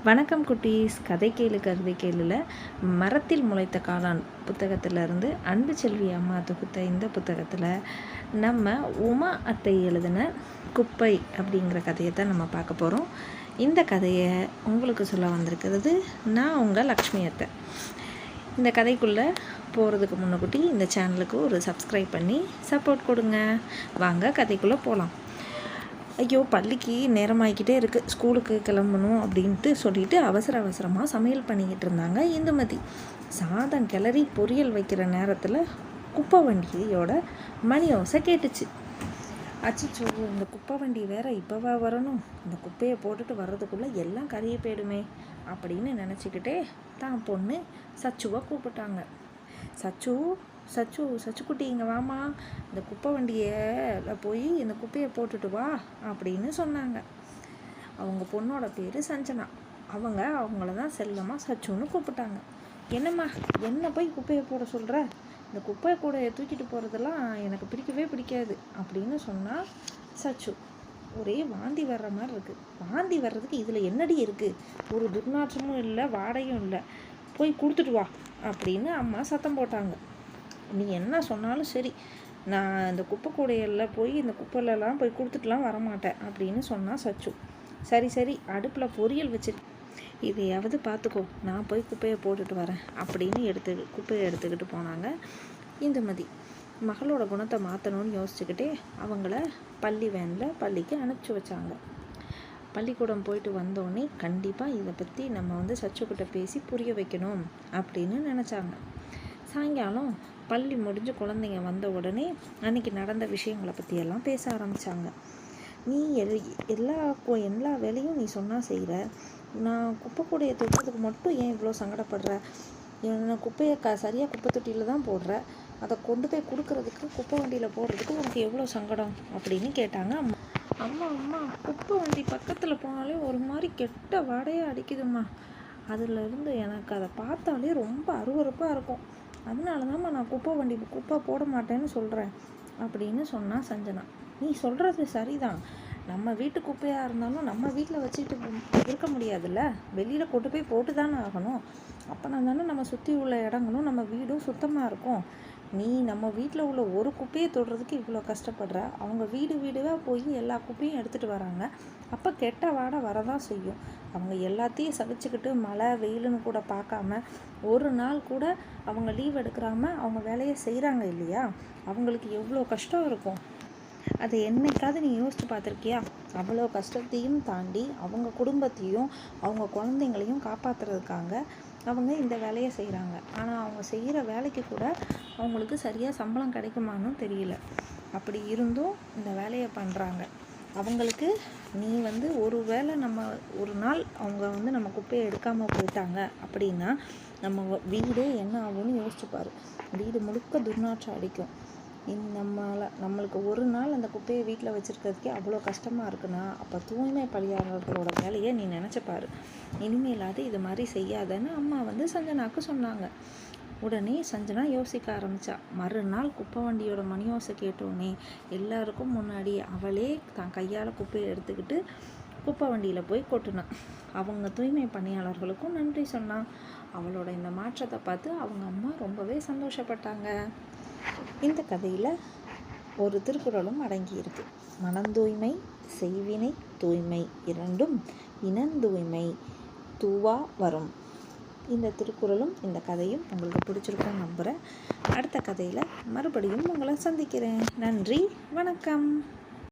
வணக்கம் குட்டீஸ். கதை கேளு கருதை கேளுல மரத்தில் முளைத்த காளான் புத்தகத்திலிருந்து அன்பு செல்வி அம்மா தொகுத்த இந்த புத்தகத்தில் நம்ம உமா அத்தை எழுதின குப்பை அப்படிங்கிற கதையை தான் நம்ம பார்க்க போகிறோம். இந்த கதையை உங்களுக்கு சொல்ல வந்திருக்கிறது நான் உங்கள் லக்ஷ்மி அத்தை. இந்த கதைக்குள்ளே போகிறதுக்கு முன்னக்குட்டி இந்த சேனலுக்கு ஒரு சப்ஸ்கிரைப் பண்ணி சப்போர்ட் கொடுங்க. வாங்க கதைக்குள்ளே போகலாம். ஐயோ, பள்ளிக்கு நேரமாகிக்கிட்டே இருக்குது, ஸ்கூலுக்கு கிளம்பணும் அப்படின்ட்டு சொல்லிட்டு அவசரமாக சமையல் பண்ணிக்கிட்டு இருந்தாங்க இந்துமதி. சாதம் கிளறி பொரியல் வைக்கிற நேரத்தில் குப்பை வண்டியோட மணி ஓசை கேட்டுச்சு. அச்சிச்சோ, இந்த குப்பை வண்டி வேற இப்போவா வரணும், இந்த குப்பையை போட்டுட்டு வர்றதுக்குள்ளே எல்லாம் கறியை போயிடுமே அப்படின்னு நினச்சிக்கிட்டே தான் பொண்ணு சச்சுவை கூப்பிட்டாங்க. சச்சுக்குட்டி இங்கே வாமா, இந்த குப்பை வண்டியில் போய் இந்த குப்பையை போட்டுட்டு வா அப்படின்னு சொன்னாங்க. அவங்க பொண்ணோட பேர் சஞ்சனா. அவங்கள தான் செல்லமாக சச்சுன்னு கூப்பிட்டாங்க. என்னம்மா, என்ன போய் குப்பையை போட சொல்கிற? இந்த குப்பையை கூட தூக்கிட்டு போகிறதெல்லாம் எனக்கு பிடிக்கவே பிடிக்காது அப்படின்னு சொன்னால் சச்சு. ஒரே வாந்தி வர்ற மாதிரி இருக்குது. வாந்தி வர்றதுக்கு இதில் என்னடி இருக்குது? ஒரு துர்நாற்றமும் இல்லை, வாடையும் இல்லை. போய் கொடுத்துட்டு வா அப்படின்னு அம்மா சத்தம் போட்டாங்க. நீ என்ன சொன்னாலும் சரி, நான் இந்த குப்பை கூடையில் போய் இந்த குப்பையிலலாம் போய் கொடுத்துட்டுலாம் வரமாட்டேன் அப்படின்னு சொன்னால் சச்சு. சரி அடுப்பில் பொரியல் வச்சு இதையாவது பார்த்துக்கோ, நான் போய் குப்பையை போட்டுட்டு வரேன் அப்படின்னு குப்பையை எடுத்துக்கிட்டு போனாங்க இந்துமதி. மகளோட குணத்தை மாற்றணும்னு யோசிச்சுக்கிட்டே அவங்கள பள்ளி வேனில் பள்ளிக்கு அனுப்பிச்சி வச்சாங்க. பள்ளிக்கூடம் போயிட்டு வந்தோடனே கண்டிப்பாக இதை பற்றி நம்ம சச்சுக்கிட்ட பேசி புரிய வைக்கணும் அப்படின்னு நினச்சாங்க. சாயங்காலம் பள்ளி முடிஞ்சு குழந்தைங்க வந்த உடனே அன்றைக்கி நடந்த விஷயங்களை பற்றியெல்லாம் பேச ஆரம்பித்தாங்க. நீ எல்லா வேலையும் நீ சொன்னால் செய்கிற, நான் குப்பை கூடையை தொட்டுறதுக்கு மட்டும் ஏன் இவ்வளோ சங்கடப்படுற? நான் குப்பையை சரியாக குப்பை தொட்டியில் தான் போடுற, அதை கொண்டு போய் கொடுக்கறதுக்கு குப்பை வண்டியில் போடுறதுக்கு உனக்கு எவ்வளோ சங்கடம் அப்படின்னு கேட்டாங்க அம்மா. அம்மா குப்பை வண்டி பக்கத்தில் போனாலே ஒரு மாதிரி கெட்ட வாடையாக அடிக்குதும்மா. அதிலிருந்து எனக்கு அதை பார்த்தாலே ரொம்ப அருவருப்பாக இருக்கும். அதனால தான்மா நான் குப்பை போட மாட்டேன்னு சொல்கிறேன் அப்படின்னு சொன்னால் சஞ்சனா. நீ சொல்கிறது சரிதான், நம்ம வீட்டு குப்பையாக இருந்தாலும் நம்ம வீட்டில் வச்சுக்கிட்டு இருக்க முடியாதுல்ல, வெளியில் கொண்டு போய் போட்டு தானே ஆகணும். அப்போனா தானே நம்ம சுற்றி உள்ள இடங்களும் நம்ம வீடும் சுத்தமாக இருக்கும். நீ நம்ம வீட்டில் உள்ள ஒரு குப்பையை தொடுறதுக்கு இவ்வளோ கஷ்டப்படுற, அவங்க வீடாக போய் எல்லா குப்பையும் எடுத்துகிட்டு வராங்க. அப்போ கெட்ட வாடை வரதான் செய்யும். அவங்க எல்லாத்தையும் சகிச்சுக்கிட்டு மழை வெயிலுன்னு கூட பார்க்காம ஒரு நாள் கூட அவங்க லீவ் எடுக்கிறாம அவங்க வேலையை செய்கிறாங்க இல்லையா? அவங்களுக்கு எவ்வளோ கஷ்டம் இருக்கும். அதை என்னைக்காவது நீ யோசித்து பார்த்துருக்கியா? அவ்வளோ கஷ்டத்தையும் தாண்டி அவங்க குடும்பத்தையும் அவங்க குழந்தைங்களையும் காப்பாற்றுறதுக்காக அவங்க இந்த வேலையை செய்கிறாங்க. ஆனால் அவங்க செய்கிற வேலைக்கு கூட அவங்களுக்கு சரியாக சம்பளம் கிடைக்குமான்னு தெரியல. அப்படி இருந்தும் இந்த வேலையை பண்ணுறாங்க. அவங்களுக்கு நீ ஒரு வேளை நம்ம ஒரு நாள் அவங்க நம்ம குப்பையை எடுக்காமல் போயிட்டாங்க அப்படின்னா நம்ம வீடே என்ன ஆகும்னு யோசிச்சுப்பாரு. வீடு முழுக்க துர்நாற்றம் அடிக்கும். நம்மளுக்கு ஒரு நாள் அந்த குப்பையை வீட்டில் வச்சுருக்கிறதுக்கே அவ்வளோ கஷ்டமாக இருக்குன்னா அப்போ தூய்மை பணியாளர்களோட வேலையை நீ நினச்சிப்பாரு. இனிமேலாவது இது மாதிரி செய்யாதன்னு அம்மா சஞ்சனாவுக்கு சொன்னாங்க. உடனே சஞ்சனா யோசிக்க ஆரம்பித்தா. மறுநாள் குப்பை வண்டியோட மணி ஓசை கேட்டோடனே எல்லாருக்கும் முன்னாடி அவளே தான் கையால் குப்பையை எடுத்துக்கிட்டு குப்பை வண்டியில் போய் கொட்டினான். அவங்க தூய்மை பணியாளர்களுக்கும் நன்றி சொன்னான். அவளோட இந்த மாற்றத்தை பார்த்து அவங்க அம்மா ரொம்பவே சந்தோஷப்பட்டாங்க. இந்த கதையில் ஒரு திருக்குறளும் அடங்கியிருக்கு. மனந்தூய்மை செய்வினை தூய்மை இரண்டும் இனந்தூய்மை தூவா வரும். இந்த திருக்குறளும் இந்த கதையும் உங்களுக்கு பிடிச்சிருக்கும்னு நம்புகிறேன். அடுத்த கதையில் மறுபடியும் உங்களை சந்திக்கிறேன். நன்றி, வணக்கம்.